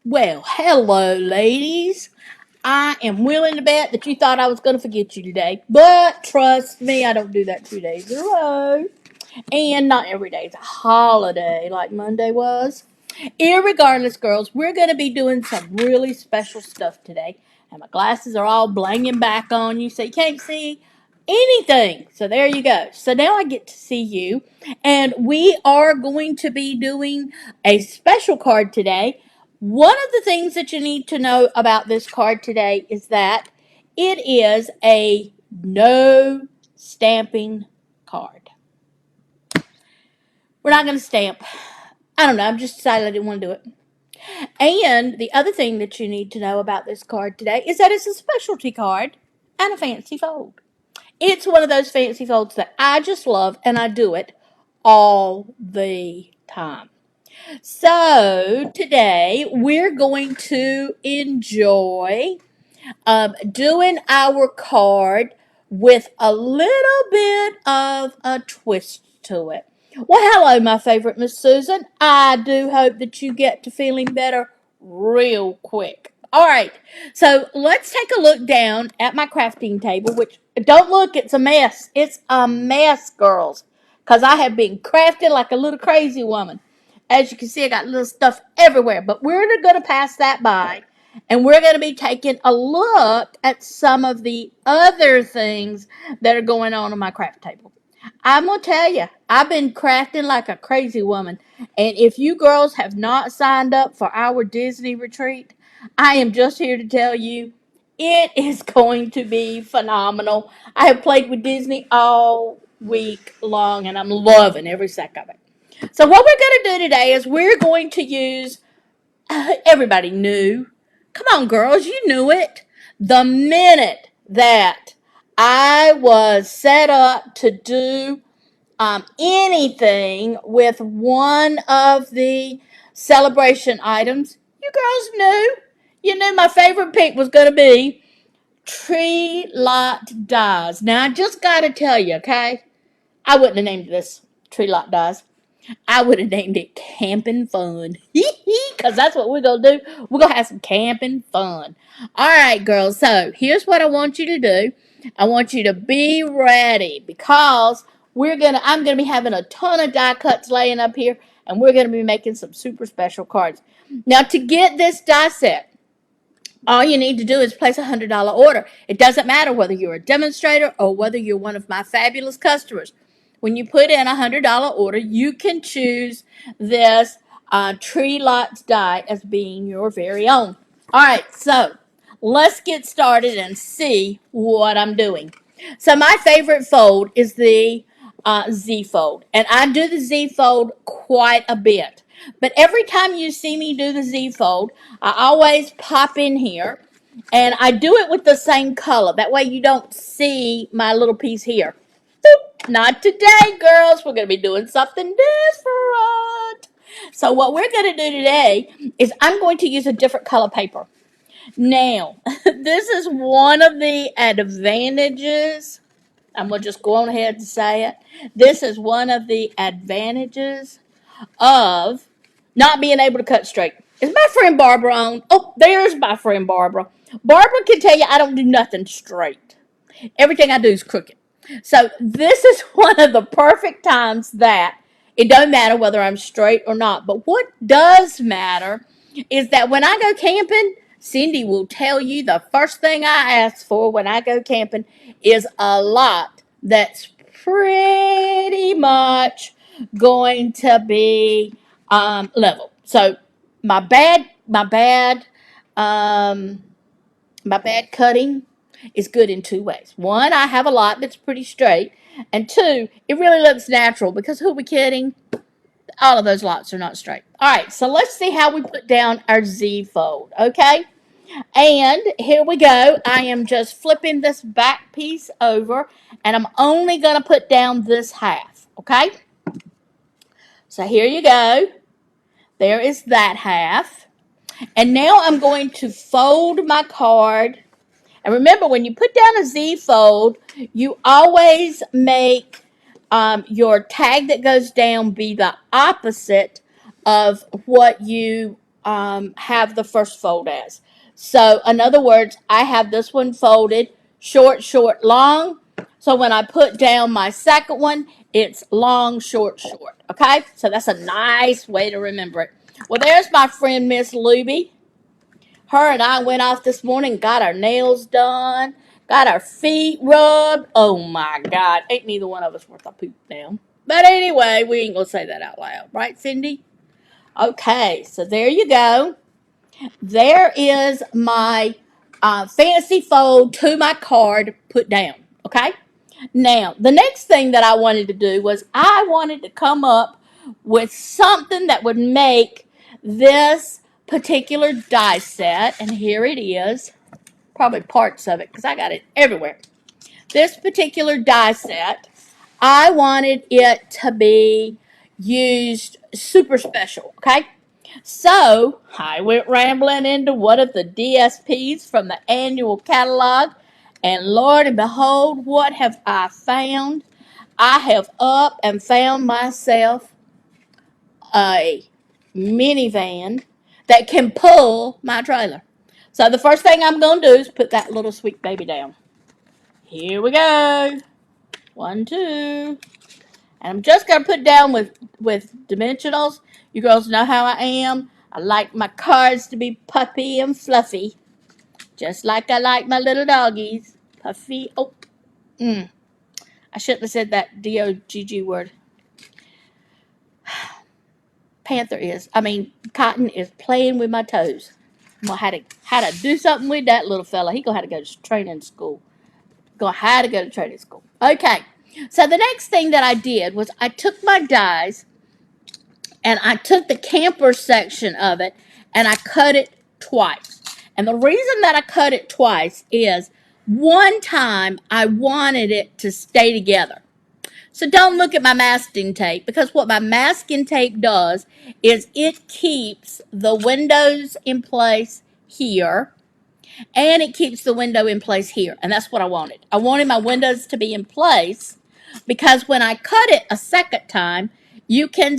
Well, hello, ladies. I am willing to bet that you thought I was going to forget you today. But trust me, I don't do that 2 days in a row. And not every day is a holiday like Monday was. Irregardless, girls, we're going to be doing some really special stuff today. And my glasses are all blanging back on you, so you can't see anything. So there you go. So now I get to see you. And we are going to be doing a special card today. One of the things that you need to know about this card today is that it is a no stamping card. We're not going to stamp. I don't know. I'm just decided I didn't want to do it. And the other thing that you need to know about this card today is that it's a specialty card and a fancy fold. It's one of those fancy folds that I just love, and I do it all the time. So today we're going to enjoy doing our card with a little bit of a twist to it. Well, hello, my favorite Miss Susan. I do hope that you get to feeling better real quick. All right, so let's take a look down at my crafting table, which, don't look, it's a mess. It's a mess, girls, because I have been crafting like a little crazy woman. As you can see, I got little stuff everywhere, but we're going to pass that by, and we're going to be taking a look at some of the other things that are going on my craft table. I'm going to tell you, I've been crafting like a crazy woman. And if you girls have not signed up for our Disney retreat, I am just here to tell you it is going to be phenomenal. I have played with Disney all week long, and I'm loving every second of it. So what we're going to do today is we're going to use, everybody knew. Come on, girls, you knew it. The minute that I was set up to do anything with one of the celebration items, you girls knew. You knew my favorite pick was going to be Tree Lot Dies. Now, I just got to tell you, okay? I wouldn't have named this Tree Lot Dies. I would have named it Camping Fun. Because that's what we're going to do. We're going to have some camping fun. All right, girls. So here's what I want you to do. I want you to be ready because I'm going to be having a ton of die cuts laying up here. And we're going to be making some super special cards. Now, to get this die set, all you need to do is place a $100 order. It doesn't matter whether you're a demonstrator or whether you're one of my fabulous customers. When you put in a $100 order, you can choose this Tree Lots die as being your very own. All right, so let's get started and see what I'm doing. So my favorite fold is the Z fold, and I do the Z fold quite a bit. But every time you see me do the Z fold, I always pop in here, and I do it with the same color. That way you don't see my little piece here. Boop. Not today, girls. We're going to be doing something different. So what we're going to do today is I'm going to use a different color paper. Now, this is one of the advantages. I'm going to just go on ahead and say it. This is one of the advantages of not being able to cut straight. Is my friend Barbara on? Oh, there's my friend Barbara. Barbara can tell you I don't do nothing straight. Everything I do is crooked. So this is one of the perfect times that it doesn't matter whether I'm straight or not. But what does matter is that when I go camping, Cindy will tell you the first thing I ask for when I go camping is a lot that's pretty much going to be level. So my bad cutting is good in two ways. One, I have a lot that's pretty straight. And two, it really looks natural because who are we kidding? All of those lots are not straight. All right, so let's see how we put down our Z fold, okay? And here we go. I am just flipping this back piece over, and I'm only going to put down this half, okay? So here you go. There is that half. And now I'm going to fold my card. And remember, when you put down a Z fold, you always make your tag that goes down be the opposite of what you have the first fold as. So, in other words, I have this one folded short, short, long. So when I put down my second one, it's long, short, short. Okay? So that's a nice way to remember it. Well, there's my friend Miss Luby. Her and I went off this morning, got our nails done, got our feet rubbed. Oh my God, ain't neither one of us worth a poop now. But anyway, we ain't gonna say that out loud, right, Cindy? Okay, so there you go. There is my fancy fold to my card put down. Okay, now the next thing that I wanted to do was I wanted to come up with something that would make this particular die set, and here it is, probably parts of it because I got it everywhere. This particular die set, I wanted it to be used super special, okay? So I went rambling into one of the DSPs from the annual catalog, and Lord and behold, what have I found? I have up and found myself a minivan that can pull my trailer. So the first thing I'm going to do is put that little sweet baby down. Here we go. 1, 2. And I'm just going to put down with dimensionals. You girls know how I am. I like my cards to be puffy and fluffy. Just like I like my little doggies. Puffy. Oh, I shouldn't have said that D-O-G-G word. Cotton is playing with my toes. I'm going to have to do something with that little fella. He going to have to go to training school. Going to have to go to training school. Okay. So the next thing that I did was I took my dies and I took the camper section of it and I cut it twice. And the reason that I cut it twice is one time I wanted it to stay together. So don't look at my masking tape, because what my masking tape does is it keeps the windows in place here and it keeps the window in place here. And that's what I wanted. I wanted my windows to be in place because when I cut it a second time, you can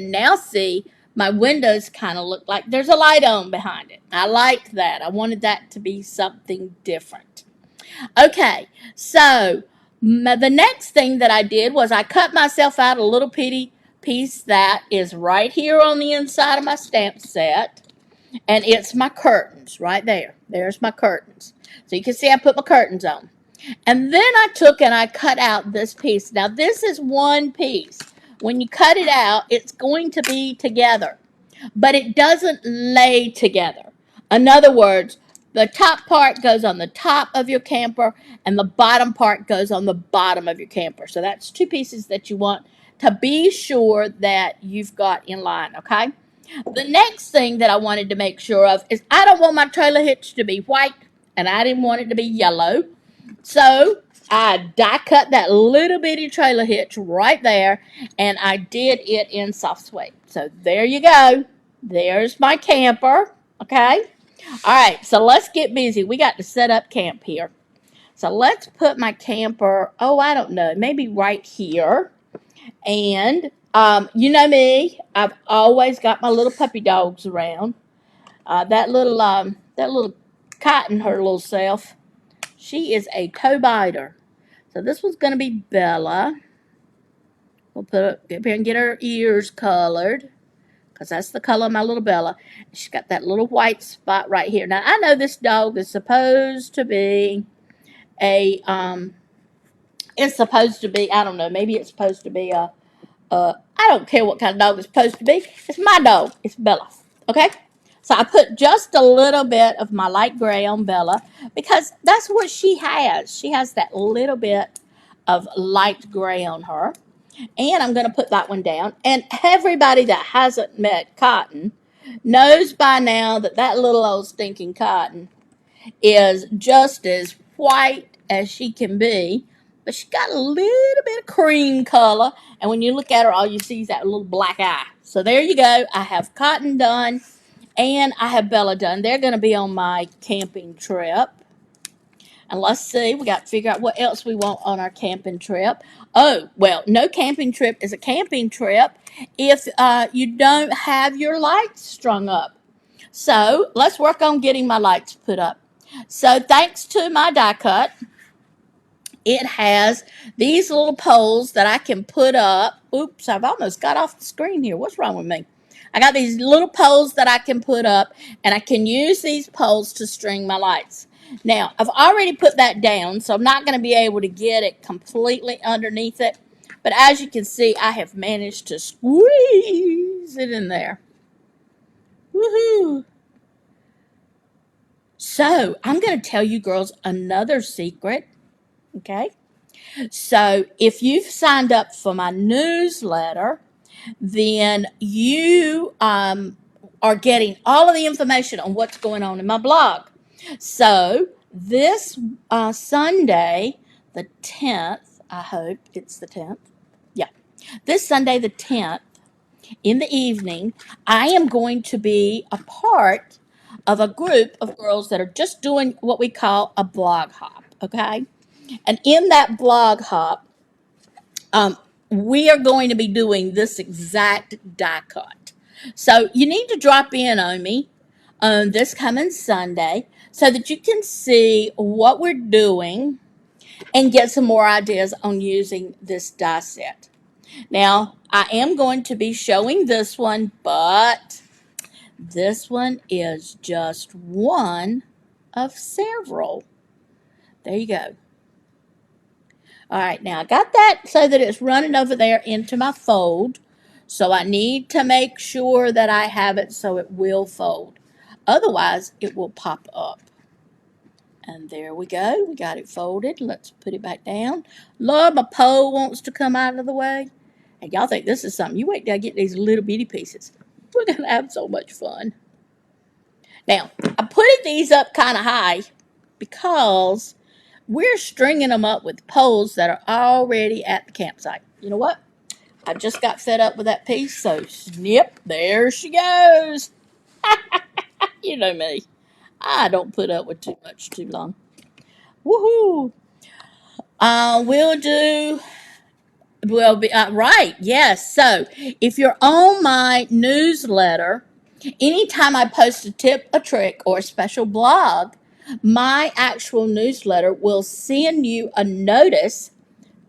now see my windows kind of look like there's a light on behind it. I like that. I wanted that to be something different. Okay, so the next thing that I did was I cut myself out a little bitty piece that is right here on the inside of my stamp set. And it's my curtains right there. There's my curtains. So you can see I put my curtains on. And then I took and I cut out this piece. Now this is one piece. When you cut it out, it's going to be together. But it doesn't lay together. In other words, the top part goes on the top of your camper and the bottom part goes on the bottom of your camper. So that's two pieces that you want to be sure that you've got in line, okay? The next thing that I wanted to make sure of is I don't want my trailer hitch to be white and I didn't want it to be yellow. So I die cut that little bitty trailer hitch right there and I did it in soft suede. So there you go. There's my camper. Okay. All right. So let's get busy. We got to set up camp here. So let's put my camper, I don't know, maybe right here. And you know me, I've always got my little puppy dogs around. That little Cotton, her little self, she is a toe biter. So this one's gonna be Bella. We'll get up here and get her ears colored, because that's the color of my little Bella. She's got that little white spot right here. Now I know this dog is supposed to be a it's supposed to be, I don't know, maybe it's supposed to be I don't care what kind of dog it's supposed to be. It's my dog. It's Bella. Okay? So I put just a little bit of my light gray on Bella because that's what she has. She has that little bit of light gray on her. And I'm going to put that one down. And everybody that hasn't met Cotton knows by now that that little old stinking Cotton is just as white as she can be, but she's got a little bit of cream color, and when you look at her, all you see is that little black eye. So there you go. I have Cotton done, and I have Bella done. They're going to be on my camping trip. And let's see, we got to figure out what else we want on our camping trip. Oh, well, no camping trip is a camping trip if you don't have your lights strung up. So let's work on getting my lights put up. So thanks to my die cut, it has these little poles that I can put up. Oops, I've almost got off the screen here. What's wrong with me? I got these little poles that I can put up, and I can use these poles to string my lights. Now, I've already put that down, so I'm not going to be able to get it completely underneath it. But as you can see, I have managed to squeeze it in there. Woohoo! So, I'm going to tell you girls another secret, okay? So, if you've signed up for my newsletter, then you are getting all of the information on what's going on in my blog. So, this Sunday, the 10th, I hope it's the 10th. Yeah. This Sunday, the 10th, in the evening, I am going to be a part of a group of girls that are just doing what we call a blog hop, okay? And in that blog hop, um, we are going to be doing this exact die cut. So you need to drop in on me on this coming Sunday so that you can see what we're doing and get some more ideas on using this die set. Now, I am going to be showing this one, but this one is just one of several. There you go. All right, now I got that so that it's running over there into my fold. So I need to make sure that I have it so it will fold. Otherwise, it will pop up. And there we go. We got it folded. Let's put it back down. Lord, my pole wants to come out of the way. And y'all think this is something. You wait till I get these little bitty pieces. We're going to have so much fun. Now, I put these up kind of high because we're stringing them up with poles that are already at the campsite. You know what? I just got fed up with that piece, so snip, there she goes. You know me. I don't put up with too much too long. Woohoo! We'll do. We'll be right. Yes. So if you're on my newsletter, anytime I post a tip, a trick, or a special blog, my actual newsletter will send you a notice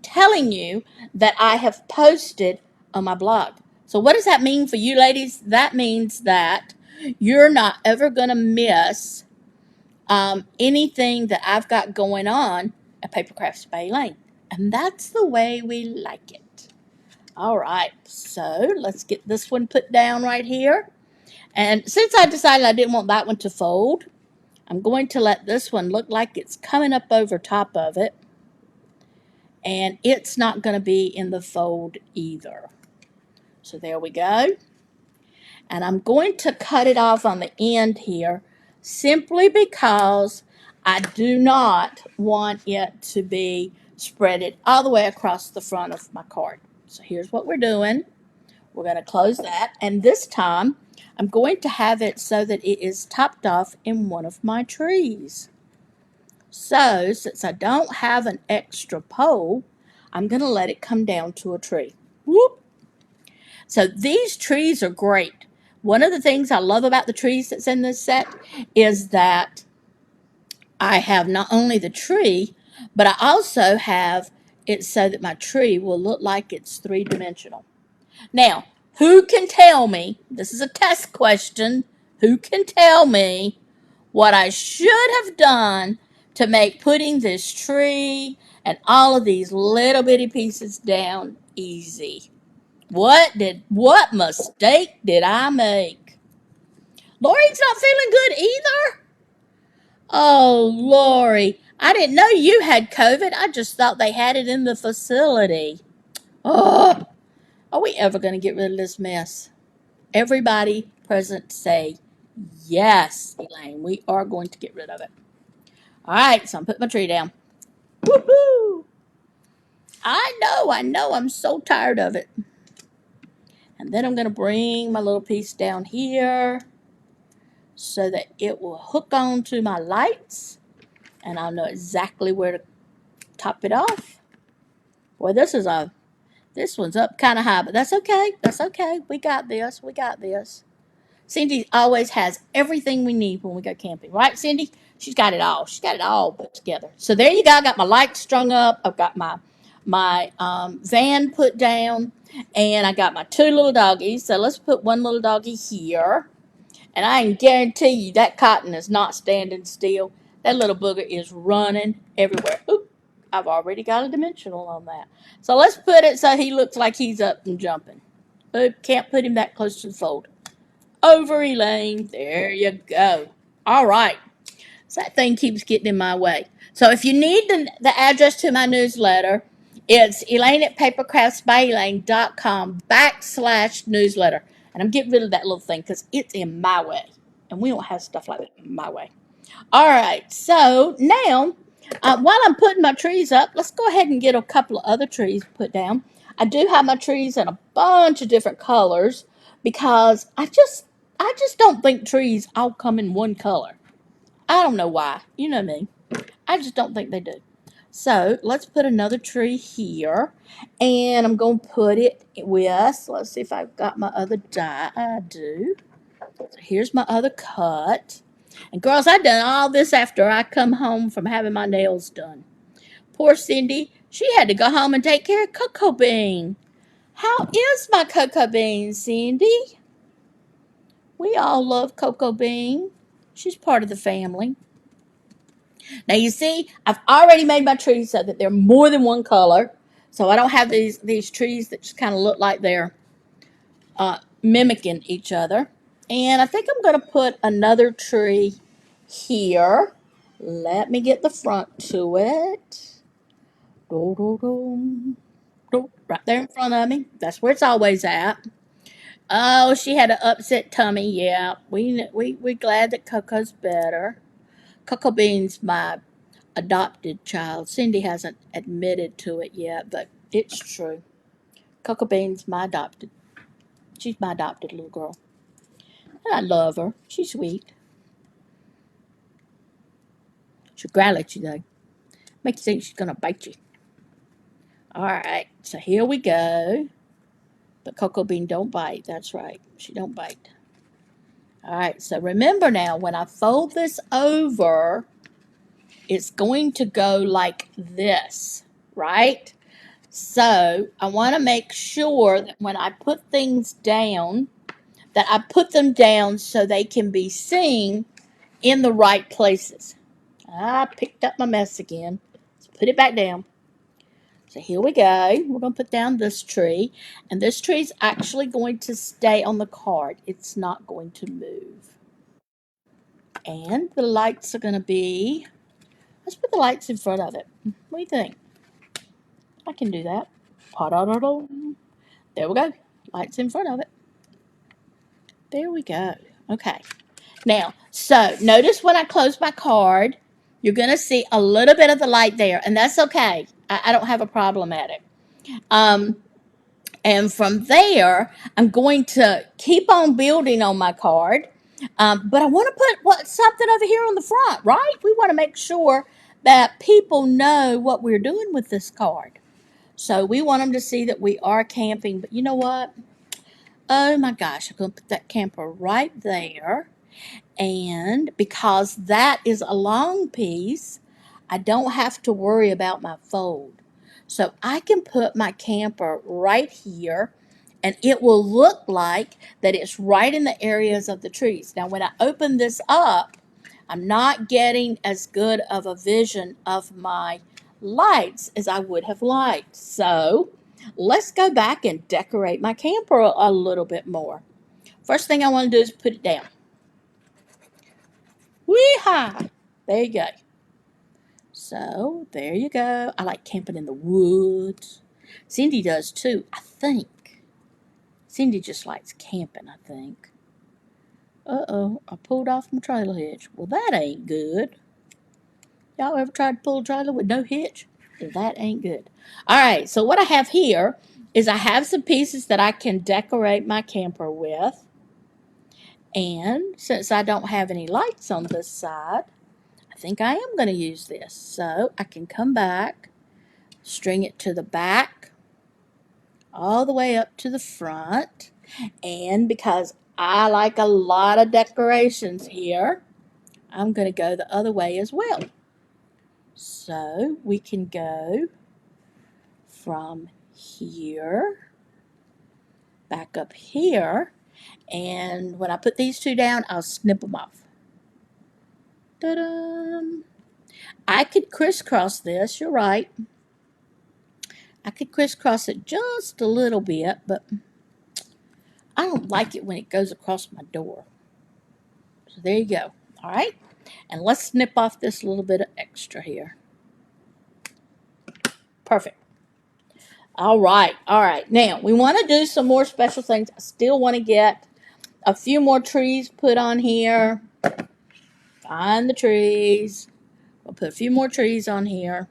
telling you that I have posted on my blog. So what does that mean for you ladies? That means that you're not ever going to miss anything that I've got going on at Paper Crafts Bay Lane. And that's the way we like it. All right, so let's get this one put down right here. And since I decided I didn't want that one to fold, I'm going to let this one look like it's coming up over top of it. And it's not going to be in the fold either. So there we go. And I'm going to cut it off on the end here simply because I do not want it to be spreaded all the way across the front of my card. So here's what we're doing. We're going to close that. And this time, I'm going to have it so that it is topped off in one of my trees. So, since I don't have an extra pole, I'm going to let it come down to a tree. Whoop. So these trees are great. One of the things I love about the trees that's in this set is that I have not only the tree, but I also have it so that my tree will look like it's three-dimensional. Now, who can tell me, this is a test question, who can tell me what I should have done to make putting this tree and all of these little bitty pieces down easy? What mistake did I make? Lori's not feeling good either? Oh, Lori, I didn't know you had COVID. I just thought they had it in the facility. Oh, are we ever going to get rid of this mess? Everybody present say, yes, Elaine, we are going to get rid of it. All right, so I'm putting my tree down. Woohoo! I know, I'm so tired of it. And then I'm going to bring my little piece down here so that it will hook on to my lights. And I'll know exactly where to top it off. Boy, this one's up kind of high, but that's okay. That's okay. We got this. We got this. Cindy always has everything we need when we go camping, right, Cindy? She's got it all. She's got it all put together. So there you go. I got my lights strung up. I've got my van put down, and I got my two little doggies. So let's put one little doggy here, and I can guarantee you that cotton is not standing still. That little booger is running everywhere. Oop, I've already got a dimensional on that. So let's put it so he looks like he's up and jumping. Oop, can't put him that close to the fold. Over, Elaine. There you go. All right. So that thing keeps getting in my way. So if you need the address to my newsletter, it's Elaine at papercraftsbyelaine.com/newsletter. And I'm getting rid of that little thing because it's in my way. And we don't have stuff like that in my way. All right. So now, while I'm putting my trees up, let's go ahead and get a couple of other trees put down. I do have my trees in a bunch of different colors because I just don't think trees all come in one color. I don't know why. You know me. I just don't think they do. So let's put another tree here. And I'm going to put it with, let's see if I've got my other die. I do. So here's my other cut. And girls, I done all this after I come home from having my nails done. Poor Cindy. She had to go home and take care of Cocoa Bean. How is my Cocoa Bean, Cindy? We all love Cocoa Bean. She's part of the family. Now you see, I've already made my trees so that they're more than one color. So I don't have these trees that just kind of look like they're mimicking each other. And I think I'm going to put another tree here. Let me get the front to it. Do, do, do, do. Right there in front of me. That's where it's always at. Oh, she had an upset tummy. Yeah, we glad that Coco's better. Cocoa Bean's my adopted child. Cindy hasn't admitted to it yet, but it's true. Cocoa Bean's my adopted. She's my adopted little girl. And I love her. She's sweet. She'll growl at you though. Make you think she's gonna bite you. Alright, so here we go. But Cocoa Bean don't bite. That's right. She don't bite. Alright, so remember now, when I fold this over, it's going to go like this, right? So I want to make sure that when I put things down, that I put them down so they can be seen in the right places. I picked up my mess again. Let's put it back down. So here we go. We're going to put down this tree. And this tree is actually going to stay on the card. It's not going to move. And the lights are going to be, let's put the lights in front of it. What do you think? I can do that. There we go. Lights in front of it. There we go. Okay. Now, so notice when I close my card, you're going to see a little bit of the light there, and that's okay. I don't have a problem at it. And from there, I'm going to keep on building on my card, but I want to put something over here on the front, right? We want to make sure that people know what we're doing with this card. So we want them to see that we are camping, but you know what? Oh my gosh, I'm going to put that camper right there. And because that is a long piece, I don't have to worry about my fold. So I can put my camper right here and it will look like that it's right in the areas of the trees. Now when I open this up, I'm not getting as good of a vision of my lights as I would have liked. So let's go back and decorate my camper a little bit more. First thing I want to do is put it down. Wee-haw! There you go. So, there you go. I like camping in the woods. Cindy does too, I think. Cindy just likes camping, I think. Uh-oh, I pulled off my trailer hitch. Well, that ain't good. Y'all ever tried to pull a trailer with no hitch? Well, that ain't good. Alright, so what I have here is I have some pieces that I can decorate my camper with. And since I don't have any lights on this side, I think I am going to use this. So I can come back, string it to the back, all the way up to the front. And because I like a lot of decorations here, I'm going to go the other way as well. So we can go from here back up here, and when I put these two down, I'll snip them off. Ta-da! I could crisscross this, you're right. I could crisscross it just a little bit, but I don't like it when it goes across my door. So there you go. All right, and let's snip off this little bit of extra here. Perfect. All right. Now, we want to do some more special things. I still want to get a few more trees put on here. Find the trees. We'll put a few more trees on here.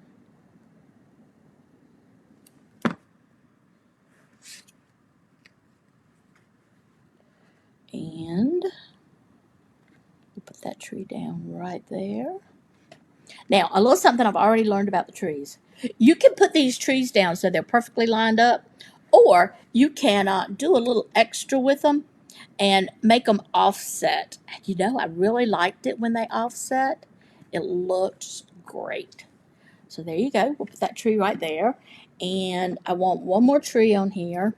And we'll put that tree down right there. Now, a little something I've already learned about the trees. You can put these trees down so they're perfectly lined up, or you can do a little extra with them and make them offset. You know, I really liked it when they offset. It looks great. So there you go. We'll put that tree right there. And I want one more tree on here.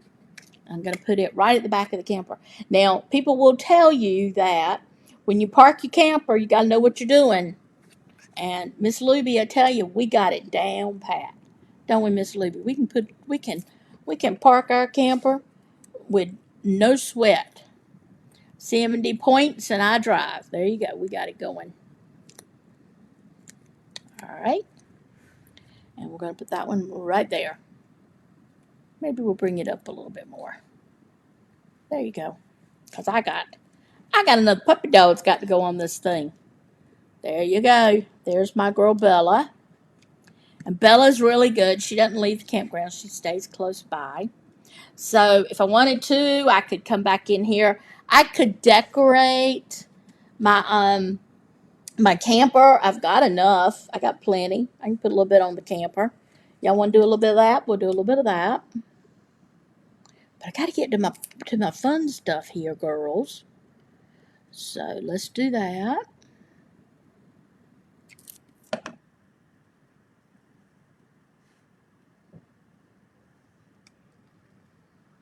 I'm going to put it right at the back of the camper. Now, people will tell you that when you park your camper, you got to know what you're doing. And Miss Luby, I tell you, we got it down pat. Don't we, Miss Luby? We can park our camper with no sweat. 70 points and I drive. There you go. We got it going. All right. And we're going to put that one right there. Maybe we'll bring it up a little bit more. There you go. Because I got another puppy dog that's got to go on this thing. There you go. There's my girl Bella. And Bella's really good. She doesn't leave the campground. She stays close by. So if I wanted to, I could come back in here. I could decorate my my camper. I've got enough. I got plenty. I can put a little bit on the camper. Y'all want to do a little bit of that? We'll do a little bit of that. But I got to get to my fun stuff here, girls. So let's do that.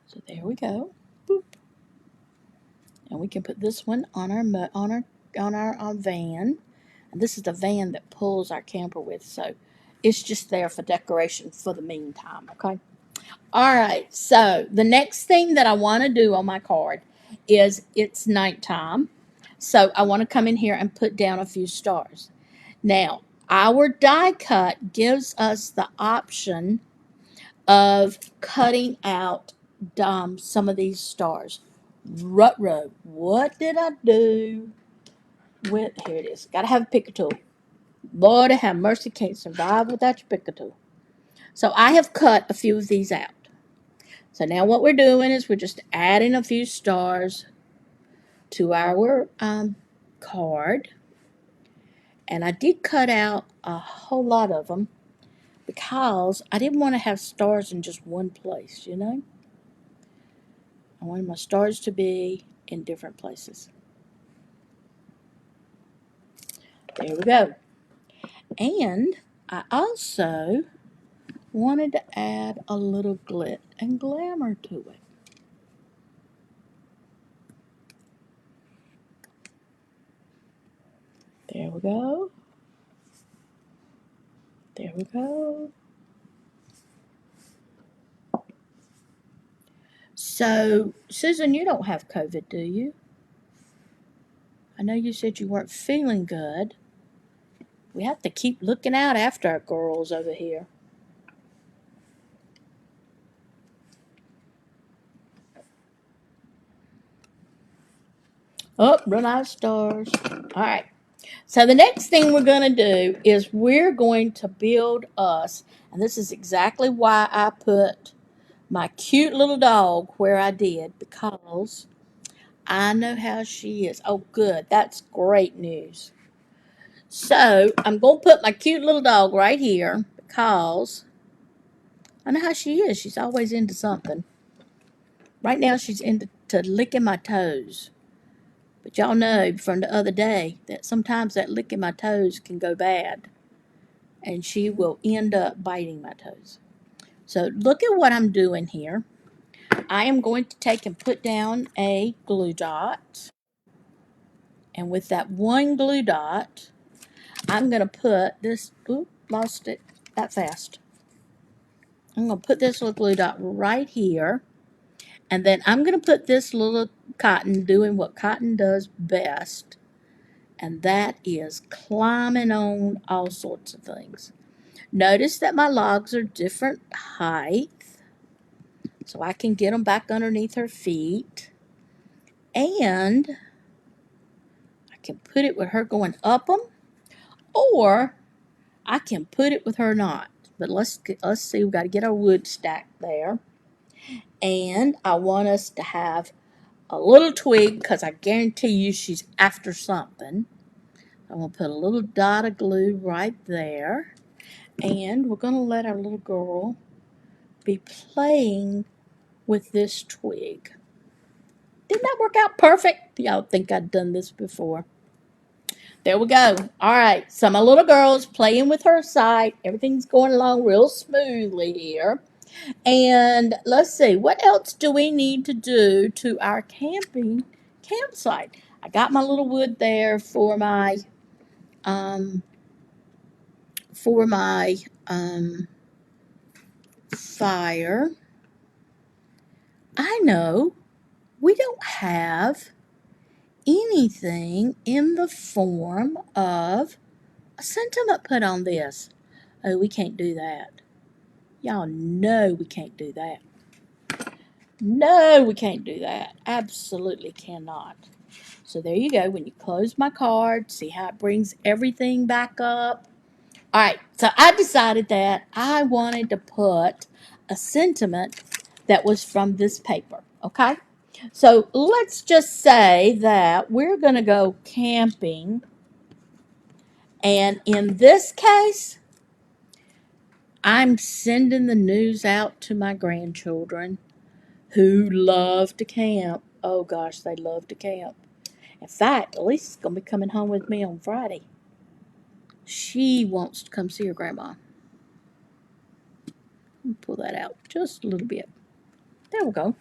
So there we go. Boop. And we can put this one on our van. And this is the van that pulls our camper with, so it's just there for decoration for the meantime, okay? All right, so the next thing that I want to do on my card is it's nighttime. So I want to come in here and put down a few stars. Now, our die cut gives us the option of cutting out some of these stars. Ruh-roh, what did I do with, here it is, gotta have a picker tool. Lord have mercy, can't survive without your picker tool. So I have cut a few of these out. So now what we're doing is we're just adding a few stars to our card. And I did cut out a whole lot of them because I didn't want to have stars in just one place, you know. I wanted my stars to be in different places. There we go. And I also wanted to add a little glit and glamour to it. There we go. There we go. So, Susan, you don't have COVID, do you? I know you said you weren't feeling good. We have to keep looking out after our girls over here. Oh, run out of stars. All right. So the next thing we're going to do is we're going to build us, and this is exactly why I put my cute little dog where I did, because I know how she is. Oh, good. That's great news. So I'm going to put my cute little dog right here because I know how she is. She's always into something. Right now she's into licking my toes. But y'all know from the other day that sometimes that licking my toes can go bad. And she will end up biting my toes. So look at what I'm doing here. I am going to take and put down a glue dot. And with that one glue dot, I'm going to put this, oop, lost it that fast. I'm going to put this little glue dot right here. And then I'm going to put this little cotton doing what cotton does best. And that is climbing on all sorts of things. Notice that my logs are different height. So I can get them back underneath her feet. And I can put it with her going up them. Or I can put it with her not. But let's see, we've got to get our wood stacked there. And I want us to have a little twig because I guarantee you she's after something. I'm going to put a little dot of glue right there. And we're going to let our little girl be playing with this twig. Didn't that work out perfect? Y'all think I'd done this before. There we go. All right, so my little girl's playing with her side. Everything's going along real smoothly here. And let's see, what else do we need to do to our campsite? I got my little wood there for my um, fire. I know we don't have anything in the form of a sentiment put on this. Oh, we can't do that. Y'all know we can't do that. No, we can't do that. Absolutely cannot. So there you go. When you close my card, see how it brings everything back up. All right, so I decided that I wanted to put a sentiment that was from this paper, okay? So let's just say that we're going to go camping. And in this case, I'm sending the news out to my grandchildren who love to camp. Oh gosh, they love to camp. In fact, Elisa's going to be coming home with me on Friday. She wants to come see her grandma. Pull that out just a little bit. There we go.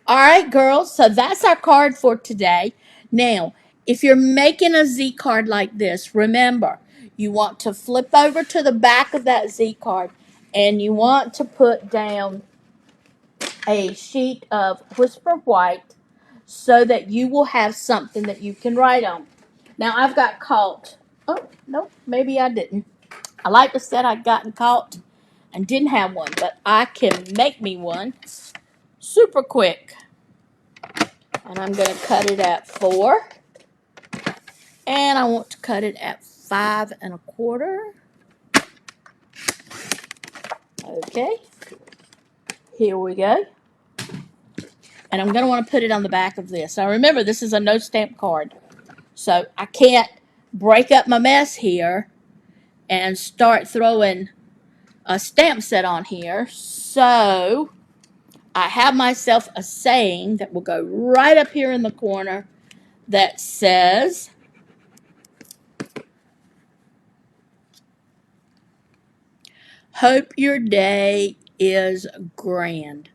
All right, girls. So that's our card for today. Now, if you're making a Z card like this, remember, you want to flip over to the back of that Z card and you want to put down a sheet of Whisper White so that you will have something that you can write on. Now, I've got caught. Oh, no, maybe I didn't. I like to say I'd gotten caught and didn't have one, but I can make me one super quick. And I'm going to cut it at 4. And I want to cut it at 5 1/4. Okay. Here we go. And I'm going to want to put it on the back of this. Now remember, this is a no stamp card. So I can't break up my mess here and start throwing a stamp set on here. So I have myself a saying that will go right up here in the corner that says, hope your day is grand.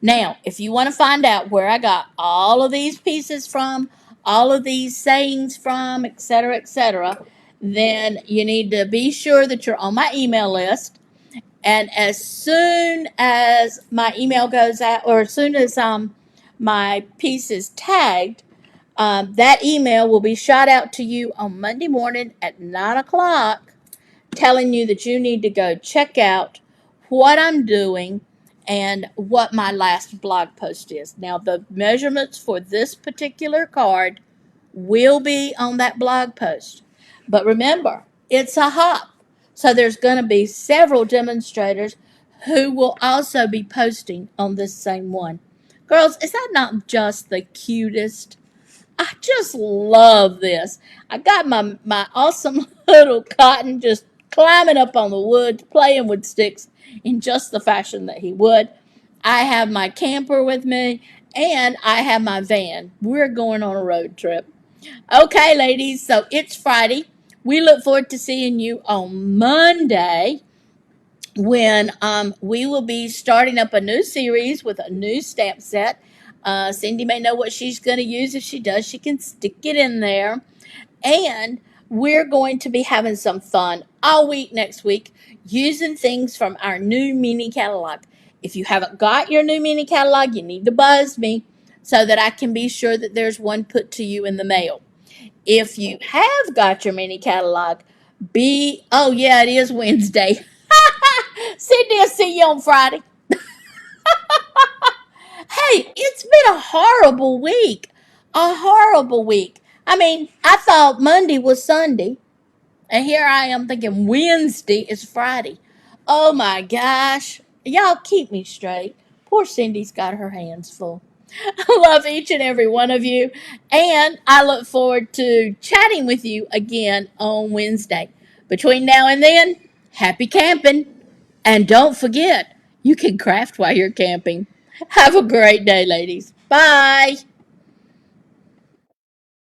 Now, if you want to find out where I got all of these pieces from, all of these sayings from, etc., then you need to be sure that you're on my email list. And as soon as my email goes out, or as soon as my piece is tagged, that email will be shot out to you on Monday morning at 9 o'clock, telling you that you need to go check out what I'm doing and what my last blog post is. Now, the measurements for this particular card will be on that blog post. But remember, it's a hop. So there's going to be several demonstrators who will also be posting on this same one. Girls, is that not just the cutest I just love this. I got my awesome little cotton just climbing up on the wood, playing with sticks in just the fashion that he would. I have my camper with me, and I have my van. We're going on a road trip. Okay, ladies, so it's Friday. We look forward to seeing you on Monday when we will be starting up a new series with a new stamp set. Cindy may know what she's going to use. If she does, she can stick it in there. And we're going to be having some fun all week next week using things from our new mini catalog. If you haven't got your new mini catalog, you need to buzz me so that I can be sure that there's one put to you in the mail. If you have got your mini catalog, oh yeah, it is Wednesday. Cindy, I'll see you on Friday. Hey, it's been a horrible week. A horrible week. I mean, I thought Monday was Sunday, and here I am thinking Wednesday is Friday. Oh my gosh. Y'all keep me straight. Poor Cindy's got her hands full. I love each and every one of you, and I look forward to chatting with you again on Wednesday. Between now and then, happy camping, and don't forget, you can craft while you're camping. Have a great day, ladies. Bye.